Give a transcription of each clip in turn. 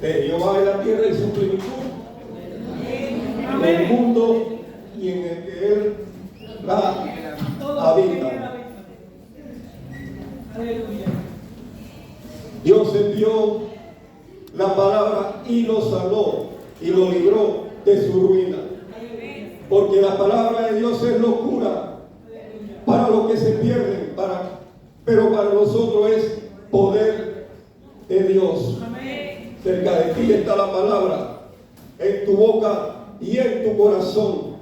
de Jehová es la tierra y su plenitud, el mundo y en el que él la habita. Dios envió la palabra y lo sanó y lo libró de su ruina. Porque la palabra de Dios es locura para los que se pierden, pero para nosotros es poder de Dios. Cerca de ti está la palabra, en tu boca y en tu corazón.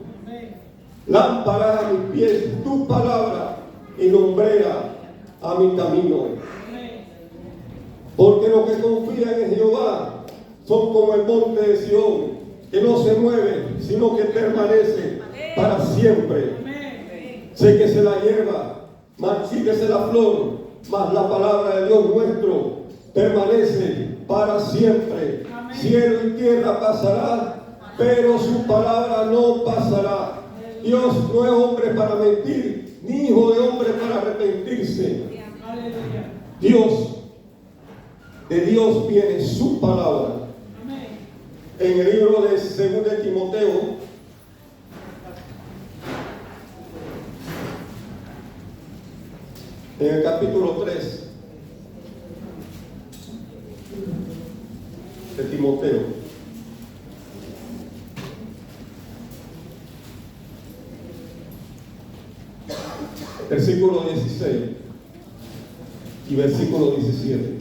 Lámpara a mis pies, tu palabra, y lumbrera a mi camino. Porque los que confían en Jehová son como el monte de Sión, que no se mueve, sino que permanece para siempre. Séquese la hierba, marchítese la flor, mas la palabra de Dios nuestro permanece para siempre. Cielo y tierra pasará, pero su palabra no pasará. Dios no es hombre para mentir, ni hijo de hombre para arrepentirse. De Dios viene su palabra. En el libro de 2 de Timoteo, en el capítulo 3 de Timoteo, versículo 16 y versículo 17.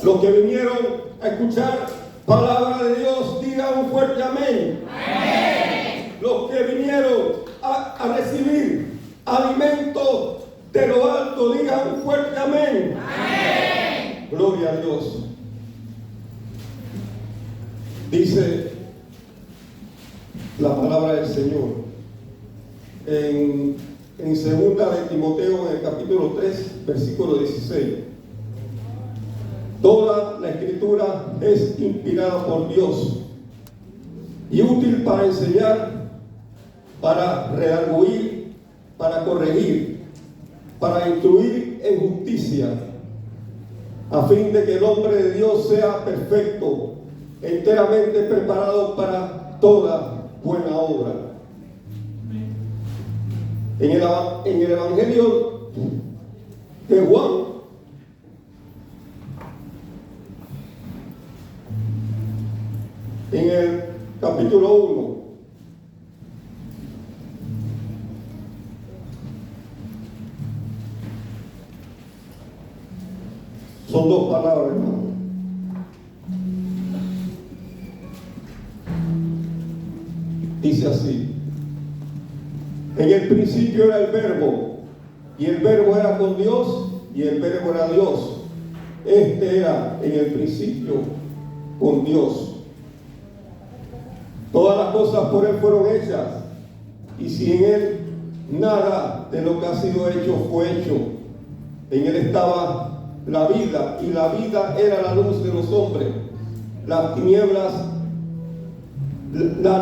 Los que vinieron a escuchar palabra de Dios, digan un fuerte amén. Amén. Los que vinieron a recibir alimento de lo alto, digan un fuerte amén. Amén. Gloria a Dios. Dice la palabra del Señor en 2 de Timoteo, en el capítulo 3, versículo 16. Toda la escritura es inspirada por Dios y útil para enseñar, para redarguir, para corregir, para instruir en justicia, a fin de que el hombre de Dios sea perfecto, enteramente preparado para toda buena obra. En el Evangelio de Juan, en el capítulo 1, son dos palabras, hermano. Dice así: en el principio era el verbo, y el verbo era con Dios, y el verbo era Dios. Este era en el principio con Dios. Todas las cosas por Él fueron hechas, y sin Él nada de lo que ha sido hecho fue hecho. En Él estaba la vida, y la vida era la luz de los hombres. La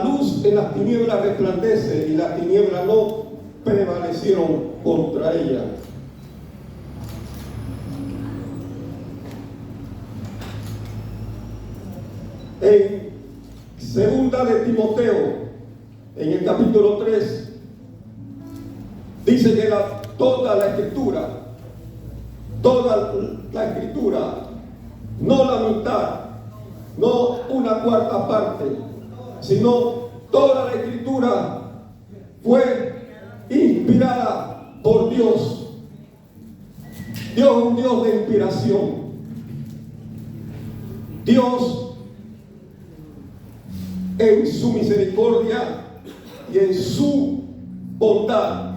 luz en las tinieblas resplandece, y las tinieblas no prevalecieron contra ella. En 2 de Timoteo, en el capítulo 3, dice que toda la escritura, no la mitad, no una cuarta parte, sino toda la escritura fue inspirada por Dios. Dios es un Dios de inspiración. Dios, en su misericordia y en su bondad,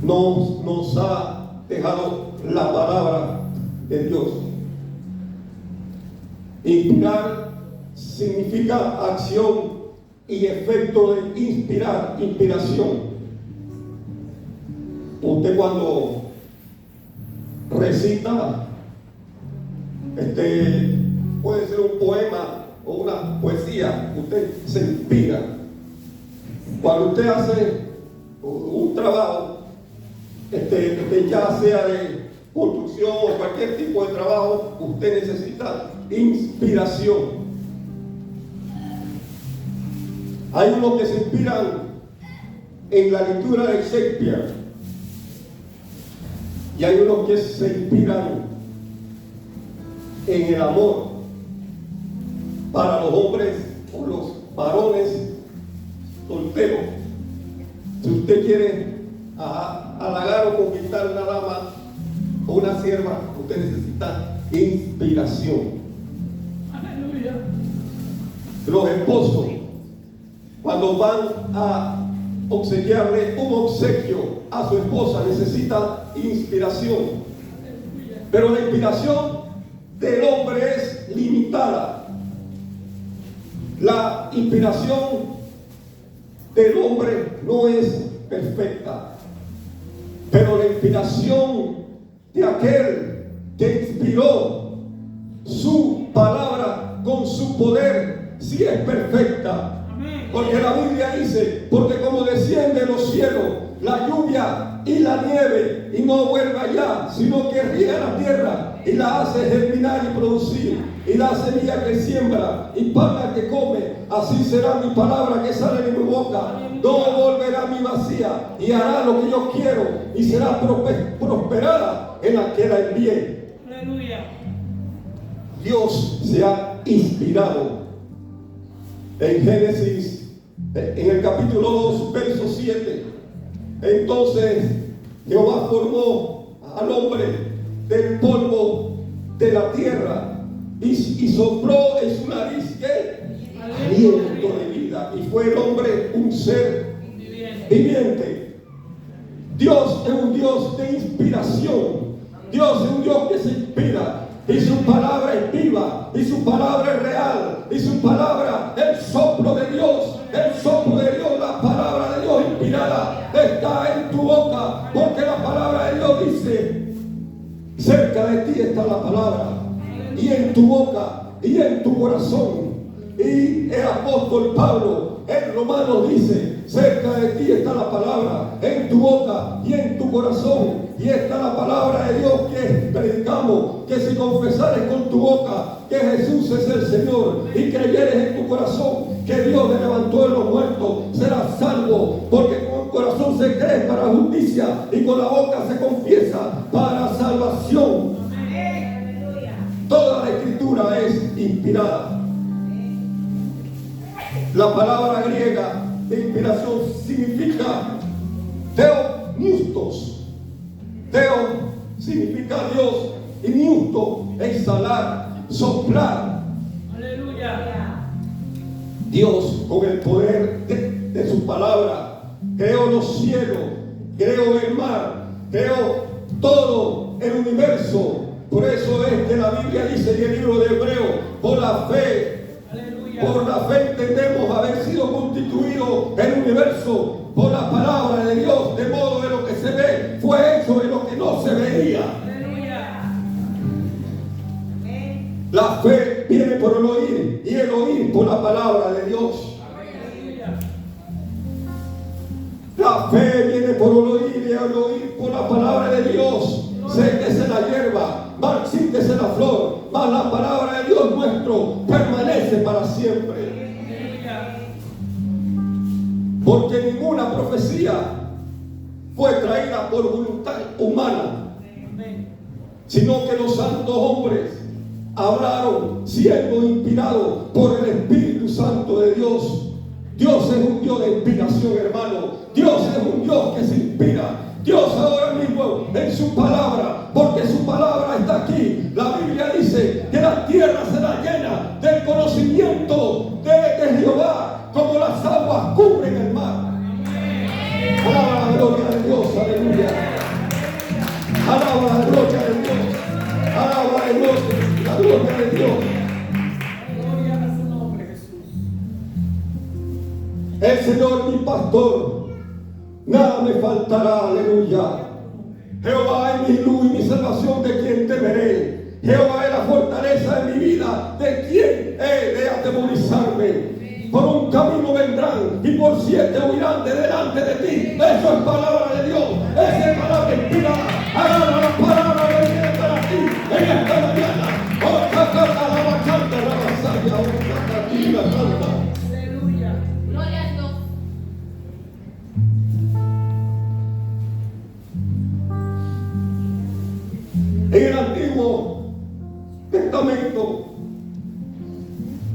nos ha dejado la palabra de Dios. Inspirar significa acción y efecto de inspirar, inspiración. Usted cuando recita, puede ser un poema o una poesía, usted se inspira. Cuando usted hace un trabajo, ya sea construcción o cualquier tipo de trabajo, usted necesita inspiración. Hay unos que se inspiran en la lectura de Shakespeare y hay unos que se inspiran en el amor para los hombres o los varones solteros. Si usted quiere halagar o conquistar una dama o una sierva, usted necesita inspiración. Aleluya. Los esposos, cuando van a obsequiarle un obsequio a su esposa, necesita inspiración. Pero la inspiración del hombre es limitada. La inspiración del hombre no es perfecta. Pero la inspiración de aquel que inspiró su palabra con su poder sí es perfecta. Porque la Biblia dice, porque como desciende de los cielos la lluvia y la nieve y no vuelve allá, sino que riega la tierra y la hace germinar y producir, y la semilla que siembra y pan que come, así será mi palabra que sale de mi boca. No volverá a mi vacía, y hará lo que yo quiero, y será prosperada en la que la envié. Aleluya. Dios se ha inspirado. En Génesis, en el capítulo 2, verso 7, entonces Jehová formó al hombre del polvo de la tierra y sopló en su nariz ¿qué? Aliento de vida, y fue el hombre un ser viviente. Dios es un Dios de inspiración. Dios es un Dios que se inspira. Y su palabra es viva, y su palabra es real, y su palabra, el soplo de Dios, la palabra de Dios inspirada está en tu boca, porque la palabra de Dios dice, cerca de ti está la palabra, y en tu boca, y en tu corazón. Y el apóstol Pablo en Romanos dice, cerca de ti está la palabra, en tu boca y en tu corazón. Y está la palabra de Dios que predicamos, que si confesares con tu boca que Jesús es el Señor y creyeres en tu corazón que Dios le levantó de los muertos, serás salvo, porque con el corazón se cree para justicia y con la boca se confiesa para salvación. Toda la escritura es inspirada. La palabra griega de inspiración significa theopneustos. Theo significa Dios y pneusto, exhalar, soplar. Aleluya. Dios, con el poder de su palabra, creó los cielos, creó el mar, creó todo el universo. Por eso es que la Biblia dice en el libro de Hebreo, por la fe, por la fe entendemos haber sido constituido el universo por la palabra de Dios, de modo que lo que se ve fue hecho de lo que no se veía. La fe viene por el oír y el oír por la palabra de Dios. La fe viene por el oír y el oír por la palabra de Dios. Séquese la hierba, marchítese la flor, mas la palabra de Dios nuestro permanece para siempre. Porque ninguna profecía fue traída por voluntad humana, sino que los santos hombres hablaron siendo inspirados por el Espíritu Santo de Dios. Dios es un Dios de inspiración, hermano. Dios es un Dios que se inspira. Dios ahora mismo en su palabra, porque su palabra está aquí. La Biblia dice que la tierra será llena del conocimiento de Jehová, como las aguas cubren el mar. Alaba la gloria de Dios, aleluya. Alaba la gloria de Dios. Alaba la gloria de Dios. Gloria a su nombre, Jesús. El Señor mi pastor, nada me faltará, aleluya. Jehová es mi luz y mi salvación, ¿de quién temeré? Jehová es la fortaleza de mi vida, ¿de quién he de atemorizarme? Por un camino vendrán y por 7 huirán de delante de ti. Eso es palabra de Dios, esa es palabra inspirada. Agarra la palabra de Dios. Testamento,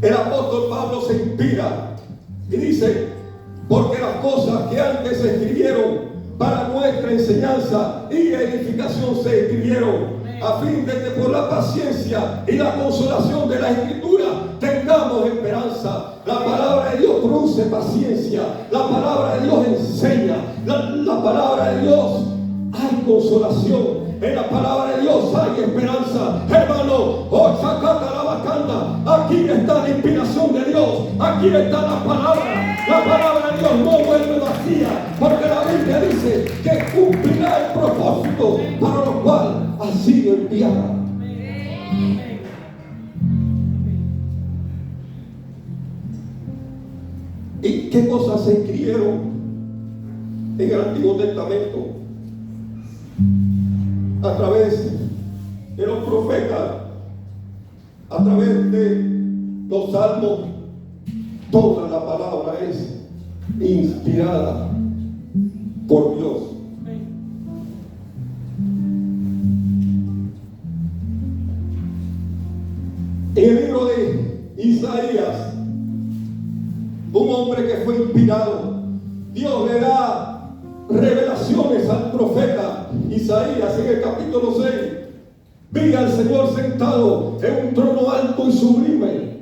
el apóstol Pablo se inspira y dice: porque las cosas que antes se escribieron para nuestra enseñanza y edificación se escribieron a fin de que por la paciencia y la consolación de la Escritura tengamos esperanza. La palabra de Dios produce paciencia, la palabra de Dios enseña, la palabra de Dios hay consolación. En la palabra de Dios hay esperanza. Hermano, oh, sacata la bacana. Aquí está la inspiración de Dios. Aquí está la palabra. La palabra de Dios no vuelve vacía, porque la Biblia dice que cumplirá el propósito para lo cual ha sido enviada. ¿Y qué cosas se escribieron en el Antiguo Testamento? A través de los profetas, a través de los salmos, toda la palabra es inspirada por Dios. En el libro de Isaías, un hombre que fue inspirado, Dios le da revelaciones al profeta Isaías en el capítulo 6. Vi al Señor sentado en un trono alto y sublime,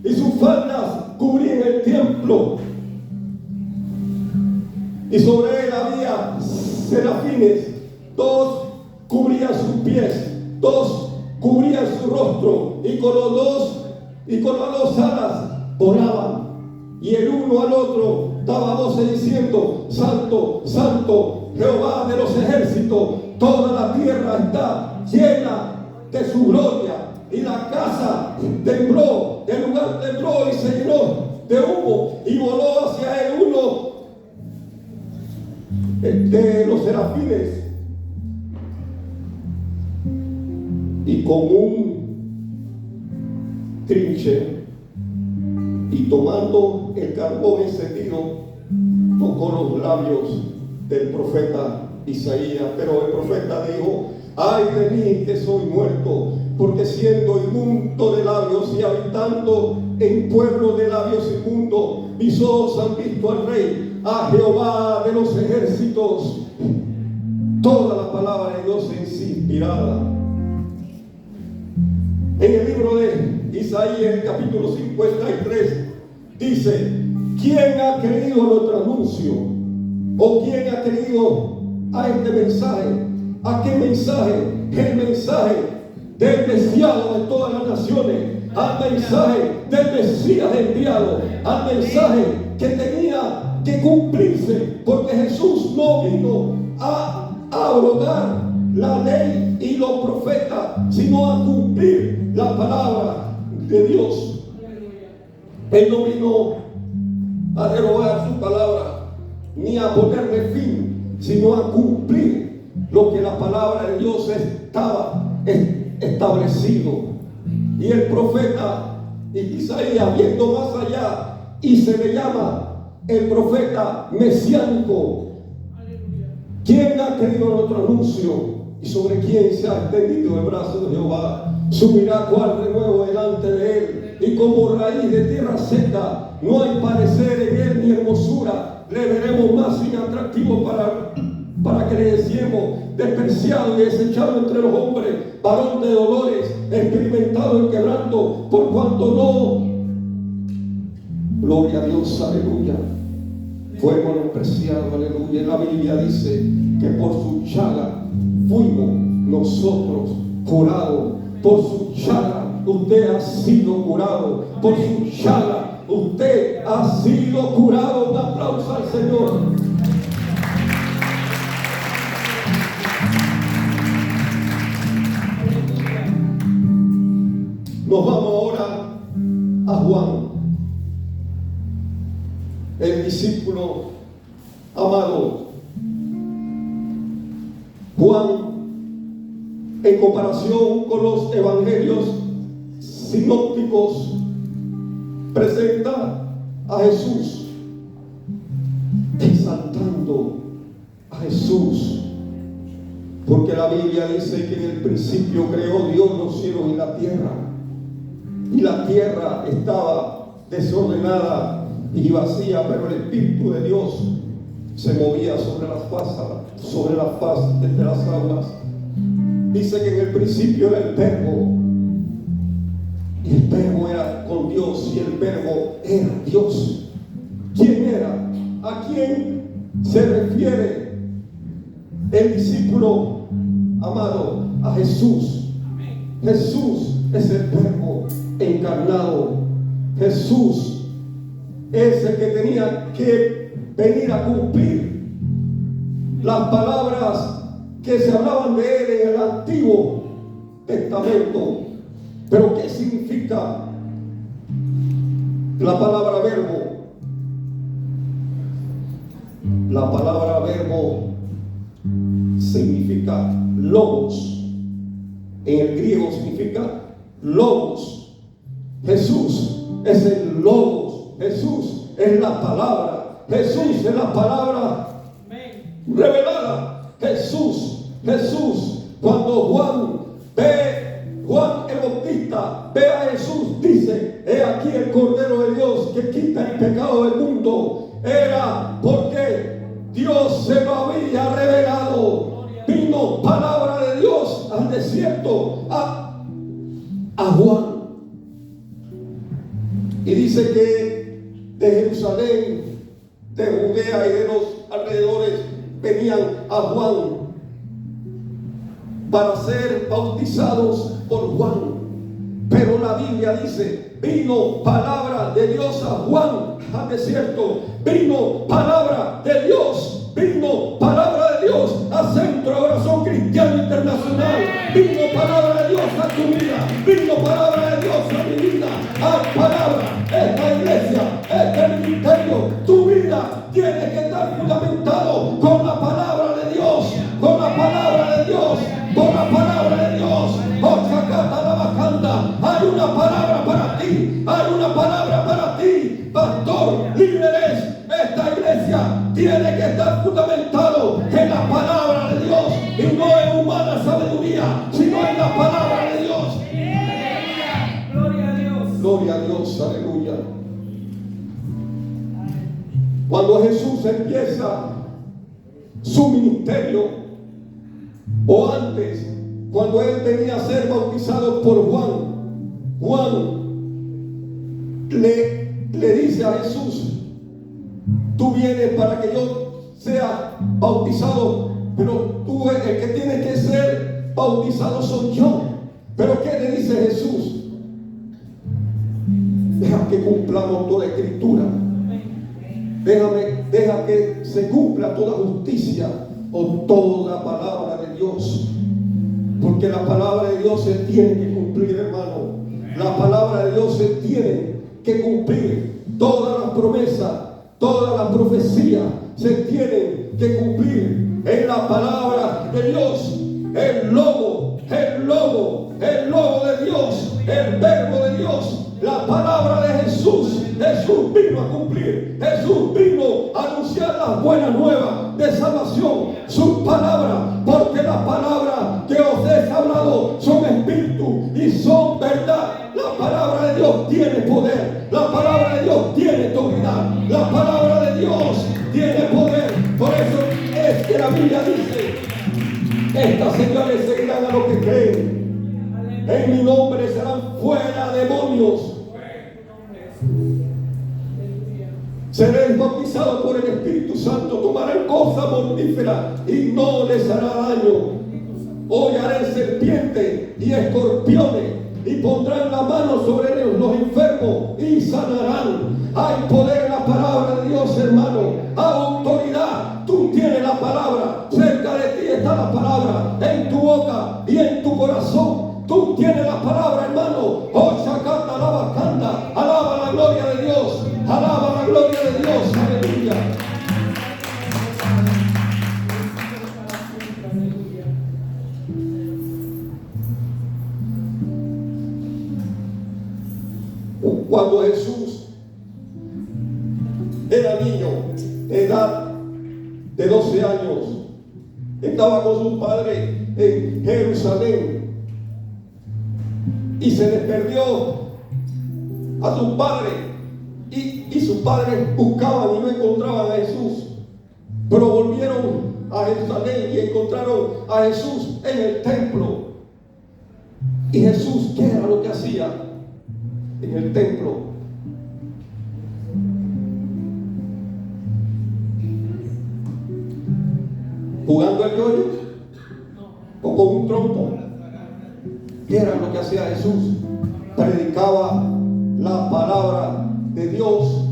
y sus faldas cubrían el templo, y sobre él había serafines, dos cubrían sus pies, dos cubrían su rostro, y con las dos alas volaban, y el uno al otro daba voces diciendo: Santo, Santo, Jehová de los ejércitos, toda la tierra está llena de su gloria. Y la casa tembló, el lugar tembló y se llenó de humo, y voló hacia él uno de los serafines, y con un trinche, y tomando el carbón encendido, tocó los labios del profeta Isaías. Pero el profeta dijo: ay de mí que soy muerto, porque siendo inmundo de labios y habitando en pueblo de labios inmundos, mis ojos han visto al Rey, a Jehová de los ejércitos. Toda la palabra de Dios es inspirada. En el libro de Isaías, capítulo 53, dice: ¿quién ha creído nuestro anuncio? ¿O quién ha creído a este mensaje? ¿A qué mensaje? El mensaje del deseado de todas las naciones, al mensaje del Mesías enviado, al mensaje que tenía que cumplirse, porque Jesús no vino a abrogar la ley y los profetas, sino a cumplir la palabra de Dios. Él no vino a derogar su palabra, ni a ponerle fin, sino a cumplir lo que la palabra de Dios estaba establecido. Y el profeta Isaías, viendo más allá, y se le llama el profeta mesiánico. ¿Quién ha creído nuestro anuncio? ¿Y sobre quién se ha extendido el brazo de Jehová? Subirá cual renuevo delante de él, y como raíz de tierra seca, no hay parecer en él ni hermosura. Le veremos más inatractivo para que le deseemos, despreciado y desechado entre los hombres, varón de dolores, experimentado en quebranto, por cuanto no, gloria a Dios, aleluya, fue menospreciado, aleluya. La Biblia dice que por su llaga fuimos nosotros curados. Por su llaga usted ha sido curado. Por su llaga usted ha sido curado. Un aplauso al Señor. Nos vamos ahora a Juan, el discípulo amado. Juan, en comparación con los evangelios sinópticos, presenta a Jesús exaltando a Jesús, porque la Biblia dice que en el principio creó Dios los cielos y la tierra, y la tierra estaba desordenada y vacía, pero el Espíritu de Dios se movía sobre la faz de las aguas. Dice que en el principio era el Verbo, y el Verbo era con Dios, y el Verbo era Dios. ¿Quién era? ¿A quién se refiere el discípulo amado? A Jesús. Jesús es el Verbo encarnado. Jesús es el que tenía que venir a cumplir las palabras que se hablaban de él en el Antiguo Testamento. Pero ¿qué significa la palabra verbo? La palabra verbo significa logos. En el griego significa logos. Jesús es el logos. Jesús es la palabra. Jesús es la palabra revelada. Jesús, cuando Juan el Bautista ve a Jesús, dice: he aquí el Cordero de Dios que quita el pecado del mundo. Era porque Dios se lo había revelado. Vino palabra de Dios al desierto a Juan. Y dice que de Jerusalén, de Judea y de los alrededores venían a Juan para ser bautizados por Juan. Pero la Biblia dice: vino palabra de Dios a Juan al desierto. Vino palabra de Dios. Vino palabra de Dios a Centro de Oración Cristiana Internacional. Vino palabra de Dios a tu vida. Vino palabra de Dios a mi vida. Hay palabra. Esta iglesia, este ministerio, tu vida tiene que estar fundamentado con la palabra de Dios. Con la palabra de Dios. Con la palabra de Dios. Hay una palabra para ti. Hay una palabra para ti. Pastor, líderes, esta iglesia tiene que estar fundamentado en la palabra de Dios. Y no en humana sabiduría, sino en la palabra de Dios. Gloria a Dios. Gloria a Dios, aleluya. Cuando Jesús empieza su ministerio, o antes, cuando él venía a ser bautizado por Juan le dice a Jesús: tú vienes para que yo sea bautizado, pero tú, el que tiene que ser bautizado soy yo. Pero ¿qué le dice Jesús? Deja que cumplamos toda escritura. Deja que se cumpla toda justicia o toda palabra de Dios. Porque la palabra de Dios se tiene que cumplir, hermano. La palabra de Dios se tiene que cumplir. Todas las promesas, todas las profecías se tienen que cumplir en la palabra de Dios. El logo de Dios, el verbo de Dios, la palabra de Jesús. Jesús vino a cumplir. Jesús vino a anunciar las buenas nuevas de salvación. Su palabra, porque la palabra que os he hablado son espíritu y son verdad. La palabra de Dios tiene poder. La palabra de Dios tiene autoridad. La palabra de Dios tiene poder. Por eso es que la Biblia dice: estas señales seguirán a los que creen. En mi nombre serán fuera demonios. Seréis bautizados por el Espíritu Santo. Tomarán cosas mortíferas y no les hará daño. Hollarán serpientes y escorpiones y pondrán la mano sobre los enfermos y sanarán. Hay poder en la palabra de Dios, hermano. Autoridad. Tú tienes la palabra. Cerca de ti está la palabra. En tu boca y en tu corazón. Tú tienes la palabra, hermano. Oh, Shakata, alaba, canta. Alaba la gloria de Dios. Alaba la gloria de Dios. Aleluya. Cuando Jesús era niño, de edad de 12 años, estaba con su padre en Jerusalén y se les perdió a su padre y sus padres buscaban y no encontraban a Jesús, pero volvieron a Jerusalén y encontraron a Jesús en el templo. Y Jesús, ¿qué era lo que hacía en el templo? ¿Jugando al yoyo? ¿O con un trompo? ¿Qué era lo que hacía Jesús? Predicaba la palabra de Dios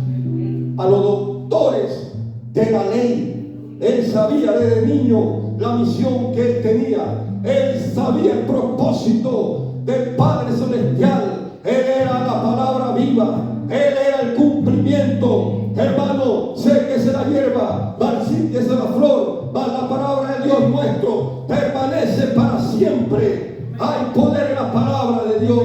a los doctores de la ley. Él sabía desde niño la misión que él tenía. Él sabía el propósito del Padre Celestial. Él era la palabra viva. Él era el cumplimiento. Hermano, séquese la hierba, marchítese la flor, mas la palabra de Dios nuestro permanece para siempre. Hay poder en la palabra de Dios.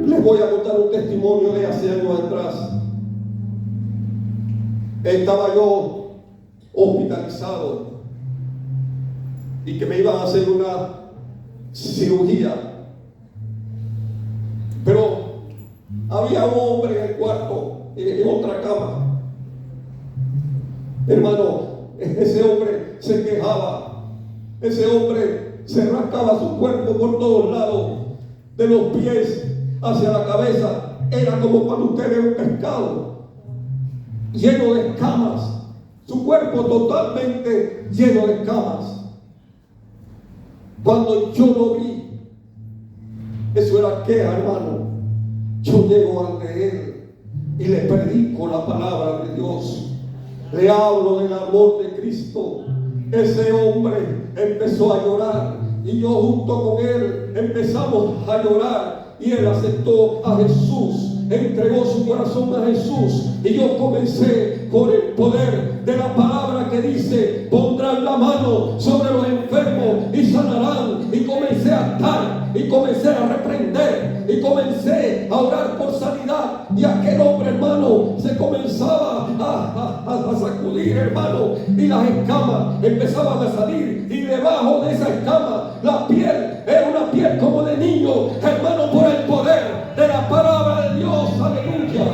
Les voy a contar un testimonio de hace años atrás. Estaba yo hospitalizado y que me iban a hacer una cirugía, pero había un hombre en el cuarto, en otra cama. Hermano, ese hombre se quejaba, ese hombre se rascaba su cuerpo por todos lados, de los pies hacia la cabeza. Era como cuando usted ve un pescado lleno de escamas, su cuerpo totalmente lleno de escamas. Cuando yo lo vi, eso era queja, hermano. Yo llego ante él y le predico la palabra de Dios. Le hablo del amor de Cristo. Ese hombre empezó a llorar y yo junto con él empezamos a llorar y él aceptó a Jesús. Entregó su corazón a Jesús y yo comencé con el poder de la palabra que dice: pondrán la mano sobre los enfermos y sanarán. Y comencé a atar y comencé a reprender y comencé a orar por sanidad, y aquel hombre, hermano, se comenzaba a sacudir, hermano, y las escamas empezaban a salir, y debajo de esa escama la piel era una piel como de niño, hermano, por el poder de la palabra de Dios. Aleluya.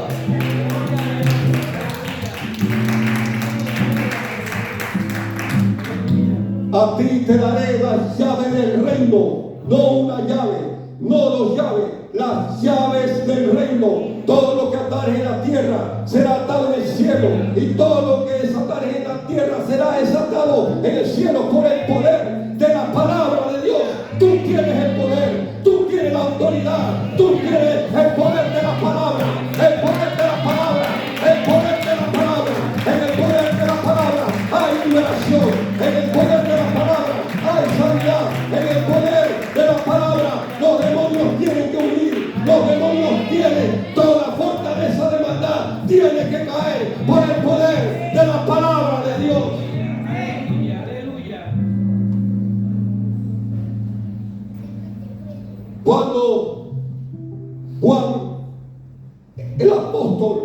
A ti te daré la llave del reino, no una llave, no dos llaves, las llaves del reino. Todo lo que atares en la tierra será atado en el cielo, y todo lo que desatares en la tierra será desatado en el cielo, por el poder de la palabra de Dios. Tú tienes el poder, tú tienes la autoridad, tú tienes el poder de la palabra, el poder de la palabra, el poder de la palabra. En el poder de la palabra hay liberación, en el poder de la palabra hay sanidad, en el poder de la palabra los demonios tienen que huir, los demonios tienen, toda fortaleza de maldad tiene que caer por el poder de la palabra de Dios. Cuando Juan, el apóstol,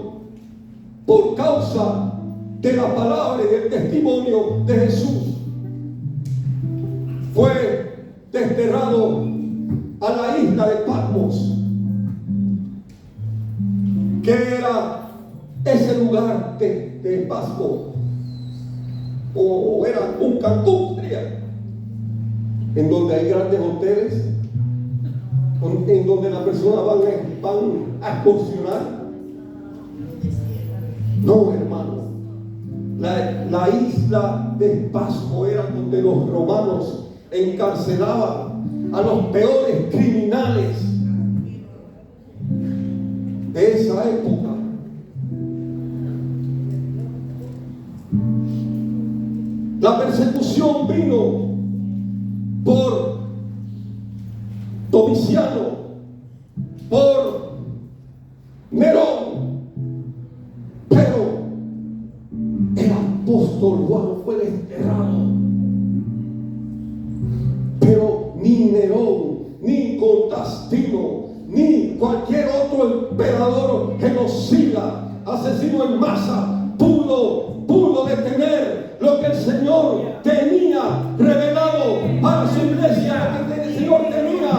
por causa de la palabra y del testimonio de Jesús, fue desterrado a la isla de Patmos, que era ese lugar de Pasmo, o era un Cancún, sería, en donde hay grandes hoteles, en donde las personas van a excursionar. No, hermano, la isla de Pasmo era donde los romanos encarcelaban a los peores criminales de esa época. La persecución vino por Domiciano, por Nerón, pero el apóstol Juan fue desterrado. Pero ni Nerón, ni Constantino, ni cualquier otro emperador genocida, asesino en masa, pudo detener lo que el Señor tenía revelado para su iglesia, lo que el Señor tenía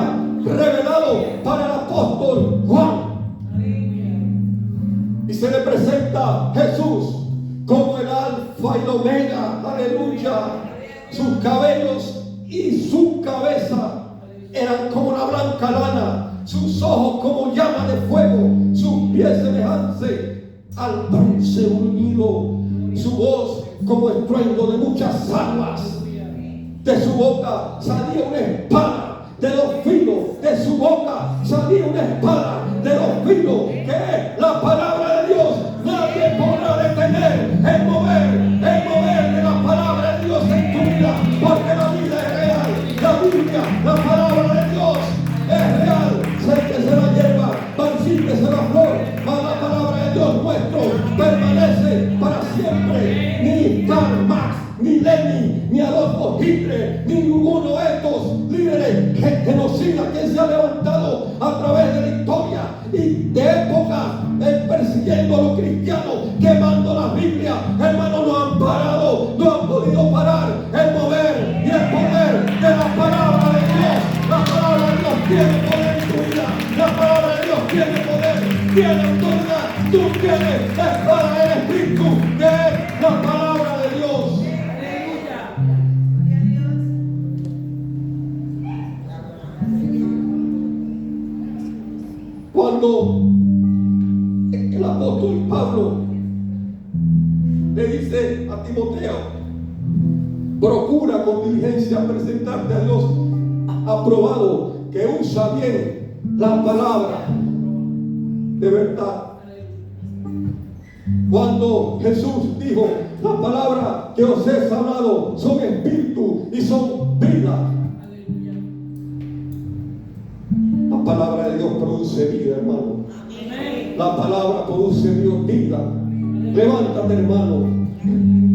aleluya, sus cabellos y su cabeza eran como una blanca lana, sus ojos como llama de fuego, sus pies semejantes al bronce unido, su voz como estruendo de muchas aguas. De su boca salía una espada de 2 filos, de su boca salía una espada de 2 filos, que es la palabra de Dios. Nadie podrá detener el mover de la palabra de Dios en tu vida, porque la vida es real. La Biblia, la palabra de Dios es real. Sé que se la hierba, marchite se la flor, mas la palabra de Dios nuestro permanece para siempre. Ni Karl Marx, ni Lenin, ni Adolfo Hitler, ni ninguno de estos líderes genocidas que se ha levantado a través de la historia y de época persiguiendo a los cristianos, quemando la Biblia, hermanos, no han parado, no han podido parar el mover y el poder de la palabra de Dios. La palabra de Dios tiene poder en tu vida, la palabra de Dios tiene poder, tiene autoridad. Tú tienes la espada del Espíritu, que es la palabra de Dios. Cuando el apóstol Pablo le dice a Timoteo: procura con diligencia presentarte a Dios aprobado, que usa bien la palabra de verdad. Cuando Jesús dijo: la palabra que os he hablado son espíritu y son vida. La palabra de Dios produce vida, hermano. La palabra produce vida. Levántate, hermano.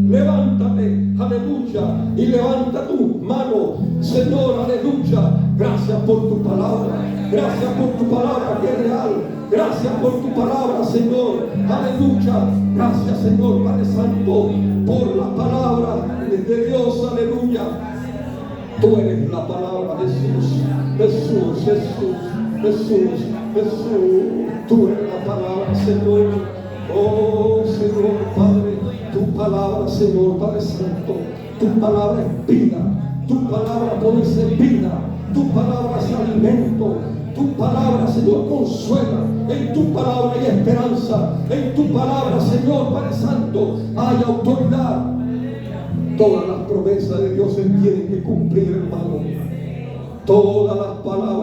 Levántate, aleluya, y levanta tu mano, Señor, aleluya. Gracias por tu palabra. Gracias por tu palabra que es real. Gracias por tu palabra, Señor. Aleluya. Gracias, Señor, Padre Santo, por la palabra de Dios. Aleluya. Tú eres la palabra, Jesús. Jesús, Jesús, Jesús, Jesús. Tú eres la palabra, Señor. Oh, Señor, Padre, tu palabra, Señor, Padre Santo. Tu palabra es vida. Tu palabra produce vida. Tu palabra es alimento. Tu palabra, Señor, consuela. En tu palabra hay esperanza. En tu palabra, Señor, Padre Santo, hay autoridad. Todas las promesas de Dios se tienen que cumplir, hermano. Todas las palabras